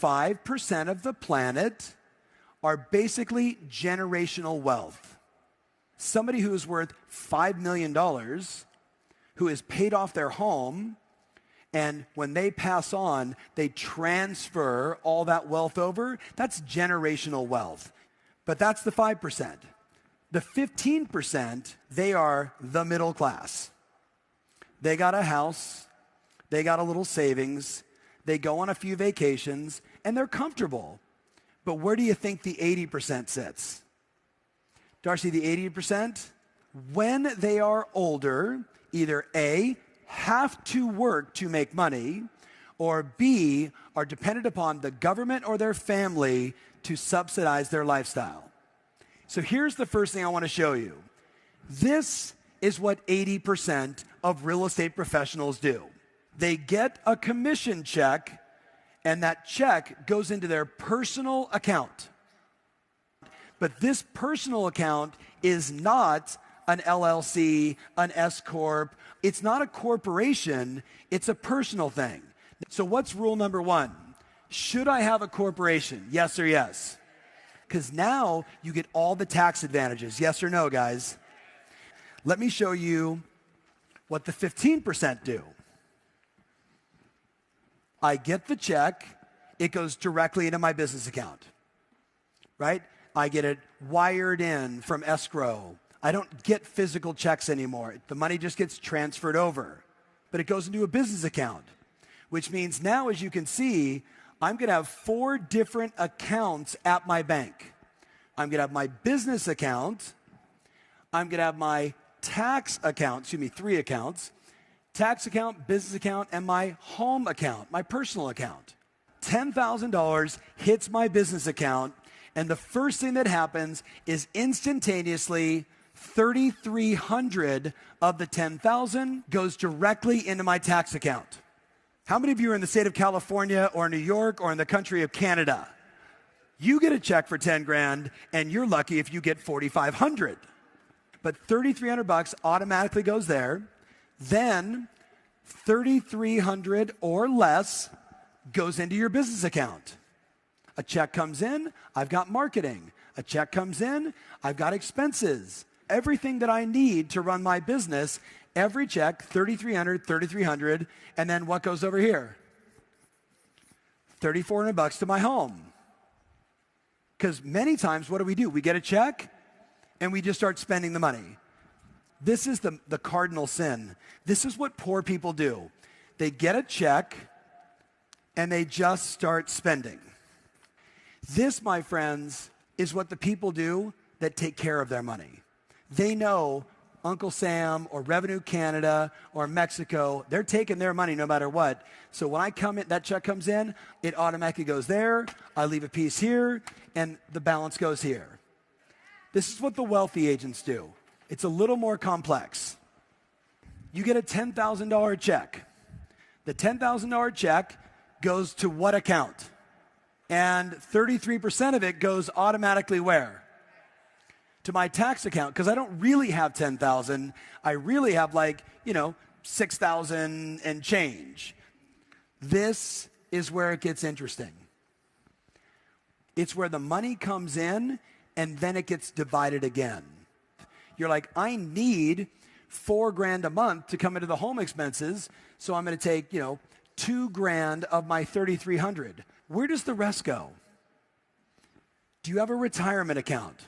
5% of the planet are basically generational wealth. Somebody who is worth $5 million, who has paid off their home, and when they pass on, they transfer all that wealth over. That's generational wealth. But that's the 5%. The 15%, they are the middle class. They got a house, they got a little savings, they go on a few vacations, and they're comfortable. But where do you think the 80% sits? Darcy, the 80%? When they are older, either A, have to work to make money, or B, are dependent upon the government or their family to subsidize their lifestyle. So here's the first thing I want to show you. This is what 80% of real estate professionals do. They get a commission check, and that check goes into their personal account. But this personal account is not an LLC, an S Corp. It's not a corporation, it's a personal thing. So what's rule number one? Should I have a corporation? Yes or yes? Because now you get all the tax advantages. Yes or no, guys? Let me show you what the 15% do. I get the check, it goes directly into my business account, right? I get it wired in from escrow. I don't get physical checks anymore. The money just gets transferred over, but it goes into a business account, which means now, as you can see, I'm going to have 4 different accounts at my bank. I'm going to have my business account. I'm going to have my tax account, 3 accounts. Tax account, business account, and my home account, my personal account. $10,000 hits my business account, and the first thing that happens is instantaneously $3,300 of the $10,000 goes directly into my tax account. How many of you are in the state of California or New York or in the country of Canada? You get a check for 10 grand, and you're lucky if you get 4,500. But 3,300 bucks automatically goes there. Then 3,300 or less goes into your business account. A check comes in, I've got marketing. A check comes in, I've got expenses. Everything that I need to run my business, every check, 3,300, and then what goes over here? 3,400 bucks to my home. Because many times, what do? We get a check, and we just start spending the money. This is the cardinal sin. This is what poor people do. They get a check, and they just start spending. This, my friends, is what the people do that take care of their money. They know Uncle Sam or Revenue Canada or Mexico, they're taking their money no matter what. So when I come in, that check comes in, it automatically goes there, I leave a piece here, and the balance goes here. This is what the wealthy agents do. It's a little more complex. You get a $10,000 check. The $10,000 check goes to what account? And 33% of it goes automatically where? To my tax account, because I don't really have 10,000. I really have 6,000 and change. This is where it gets interesting. It's where the money comes in and then it gets divided again. You're like, I need $4,000 a month to come into the home expenses, so I'm going to take, $2,000 of my 3,300. Where does the rest go? Do you have a retirement account?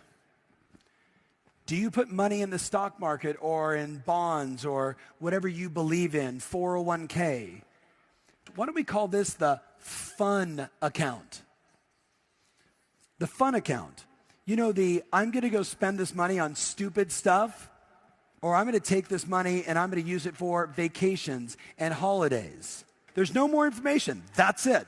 Do you put money in the stock market or in bonds or whatever you believe in, 401k? Why don't we call this the fun account? The fun account. I'm going to go spend this money on stupid stuff, or I'm going to take this money and I'm going to use it for vacations and holidays. There's no more information. That's it.